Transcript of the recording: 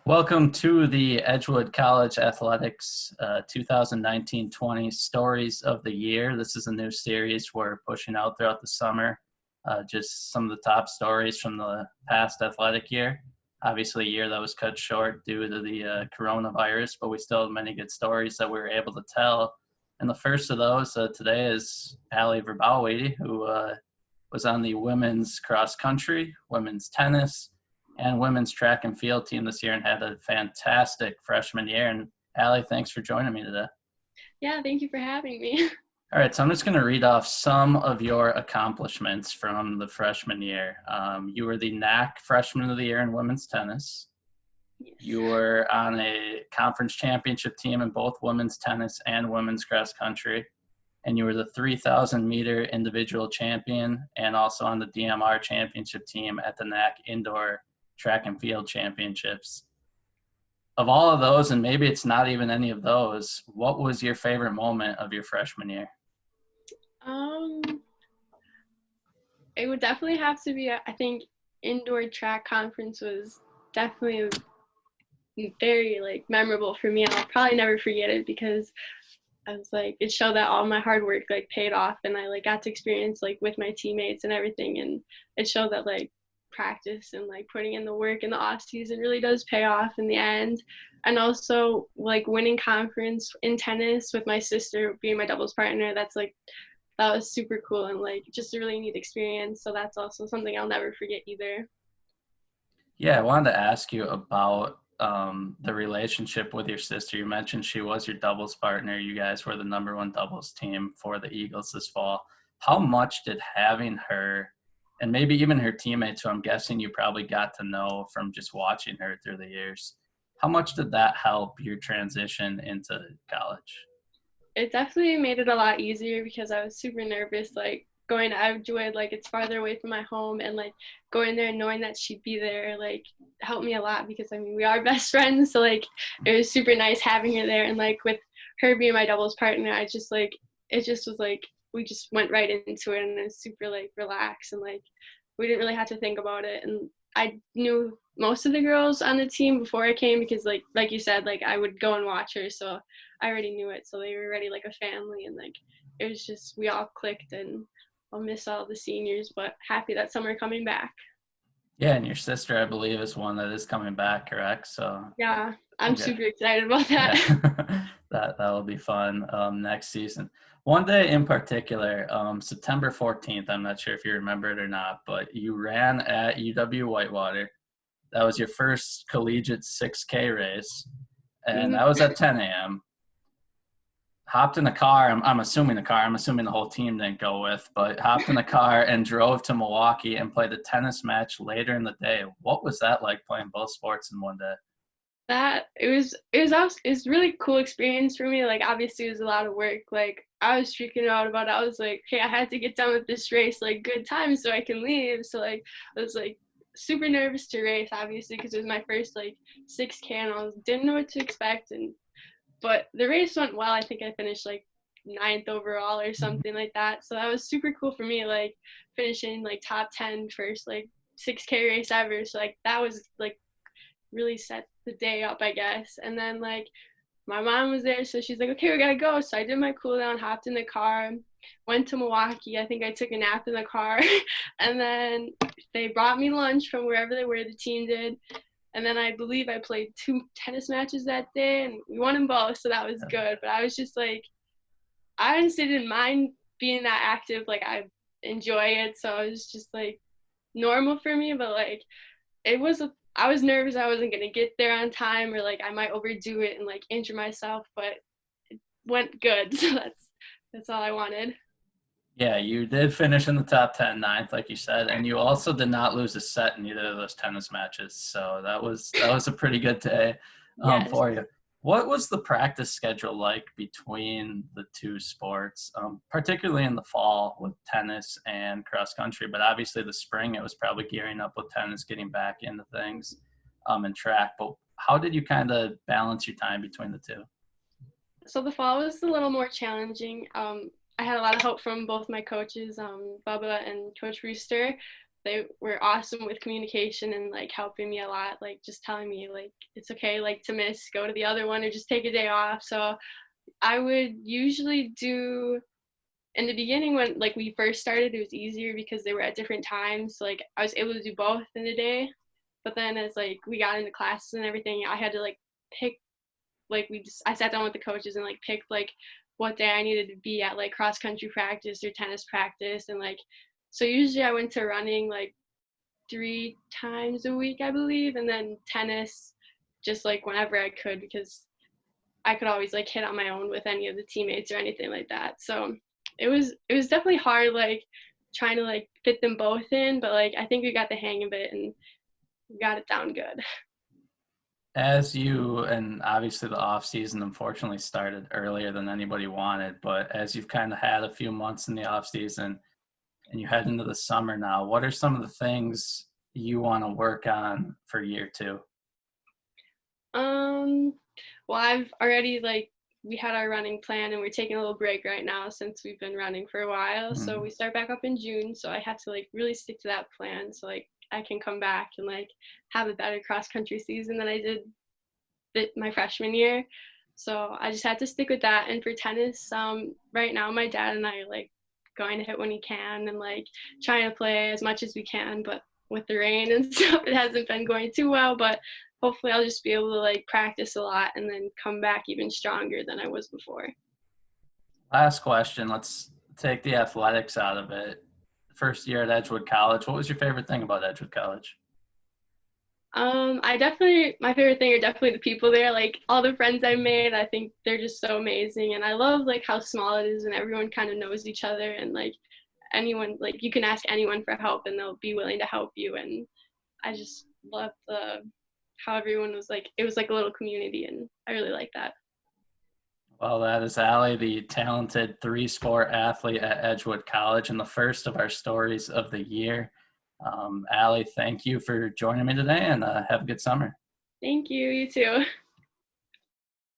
Welcome to the Edgewood College Athletics 2019-20 Stories of the Year. This is a new series we're pushing out throughout the summer. Just some of the top stories from the past athletic year. Obviously, a year that was cut short due to the coronavirus, but we still have many good stories that we were able to tell. And the first of those today is Allie Verbauwhede, who was on the women's cross country, women's tennis, and women's track and field team this year and had a fantastic freshman year. And Allie, thanks for joining me today. Yeah, thank you for having me. All right, so I'm just going to read off some of your accomplishments from the freshman year. You were the NAC Freshman of the Year in women's tennis. Yes. You were on a conference championship team in both women's tennis and women's cross country. And you were the 3,000-meter individual champion and also on the DMR championship team at the NAC Indoor Track and Field Championships. Of all of those, and maybe it's not even any of those, what was your favorite moment of your freshman year? It would definitely have to be, I think, indoor track conference was definitely very memorable for me. I'll probably never forget it because I was it showed that all my hard work paid off, and I got to experience with my teammates and everything, and it showed that practice and putting in the work in the off season really does pay off in the end. And also winning conference in tennis with my sister being my doubles partner, that was super cool and just a really neat experience. So that's also something I'll never forget either. Yeah, I wanted to ask you about the relationship with your sister. You mentioned she was your doubles partner. You guys were the number one doubles team for the Eagles this fall. How much did having her, and maybe even her teammates, who I'm guessing you probably got to know from just watching her through the years, how much did that help your transition into college? It definitely made it a lot easier because I was super nervous, going to Edgewood, it's farther away from my home, and going there and knowing that she'd be there, helped me a lot because we are best friends. So it was super nice having her there, and with her being my doubles partner, I just it just was we just went right into it, and it was super relaxed, and we didn't really have to think about it. And I knew most of the girls on the team before I came because like you said, I would go and watch her, so I already knew it. So they were already a family, and it was just, we all clicked, and I'll miss all the seniors, but happy that some are coming back. Yeah, and your sister, I believe, is one that is coming back, correct? So Yeah, I'm okay. super excited about that. Yeah. That'll be fun next season. One day in particular, September 14th, I'm not sure if you remember it or not, but you ran at UW-Whitewater. That was your first collegiate 6K race, and that was at 10 a.m. Hopped in a car. I'm assuming the whole team didn't go with, but hopped in a car and drove to Milwaukee and played a tennis match later in the day. What was that like, playing both sports in one day? It was really cool experience for me. Obviously it was a lot of work. I was freaking out about it. I was okay, I had to get done with this race good time so I can leave. So I was super nervous to race, obviously, because it was my first 6K, and didn't know what to expect. But the race went well. I think I finished ninth overall or something like that. So that was super cool for me, finishing top 10 first 6K race ever. So that was really set the day up, I guess. And then my mom was there, so she's okay, we gotta go. So I did my cool down, hopped in the car, went to Milwaukee. I think I took a nap in the car, and then they brought me lunch from wherever they were, the team did. And then I believe I played 2 tennis matches that day, and we won them both, so that was good. But I was just I honestly didn't mind being that active. I enjoy it, so it was just normal for me. But it was I was nervous I wasn't gonna get there on time, or I might overdo it and injure myself, but it went good. So that's all I wanted. Yeah, you did finish in the top 10, ninth, like you said, and you also did not lose a set in either of those tennis matches. So that was a pretty good day Yes. for you. What was the practice schedule like between the two sports, particularly in the fall with tennis and cross country? But obviously the spring, it was probably gearing up with tennis, getting back into things, and track. But how did you kind of balance your time between the two? So the fall was a little more challenging. I had a lot of help from both my coaches, Bubba and Coach Rooster. they were awesome with communication and like helping me a lot, like just telling me like it's okay like to miss, go to the other one or just take a day off. So I would usually do in the beginning when like we first started, it was easier because they were at different times. So like I was able to do both in a day. But then as like we got into classes and everything, I had to like pick like I sat down with the coaches and like picked like what day I needed to be at like cross country practice or tennis practice. And like so usually I went to running like 3 times a week, I believe, and then tennis just like whenever I could because I could always like hit on my own with any of the teammates or anything like that. So it was definitely hard like trying to like fit them both in, but like I think we got the hang of it and we got it down good. As you, and obviously the off season unfortunately started earlier than anybody wanted, but as you've kind of had a few months in the off season and you head into the summer now, what are some of the things you want to work on for year two? Um well I've already like we had our running plan and we're taking a little break right now since we've been running for a while. So Mhm. we start back up in June. So I have to like really stick to that plan so like I can come back and like have a better cross country season than I did my freshman year. So I just had to stick with that. And for tennis, right now my dad and I are like going to hit when he can and like trying to play as much as we can. But with the rain and stuff, it hasn't been going too well. But hopefully I'll just be able to like practice a lot and then come back even stronger than I was before. Last question. Let's take the athletics out of it. First year at Edgewood College. What was your favorite thing about Edgewood College? I definitely my favorite thing are definitely the people there. Like all the friends I made, I think they're just so amazing, and I love like how small it is, and everyone kind of knows each other, and like anyone like you can ask anyone for help, and they'll be willing to help you. And I just love the how everyone was like it was like a little community, and I really like that. Well, that is Allie, the talented three-sport athlete at Edgewood College, and the first of our stories of the year. Allie, thank you for joining me today, and have a good summer. Thank you. You too.